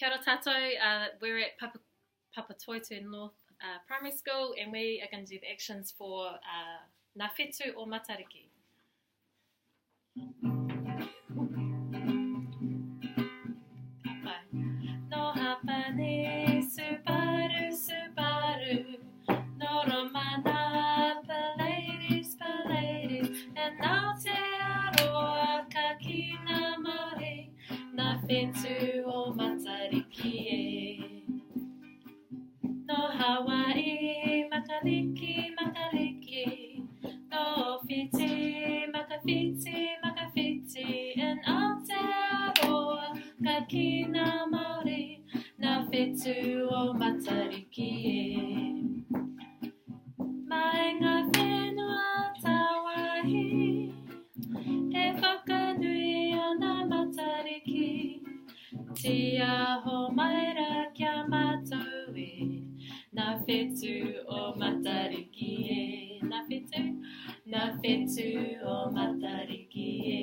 Kia ora tātou. We're at Papatoetoe North Primary School, and we are going to do the actions for Ngā Whetū o Matariki. No hapane Subaru, Subaru, no romana, Pallades, Pallades, and Aotearoa kakina mare, Ngā Whetū o Matariki e. No Hawaii, Makaliki, Makaliki, no Fiti, Makafiti, Makafiti, and Aotearoa kakina mare, Ngā Whetū o Matariki e. Mai ngā whenua tawahi, e whakanui ana Matariki, tia ho maira kia mātou e, Ngā Whetū o Matariki e. Ngā Whetū o Matariki e.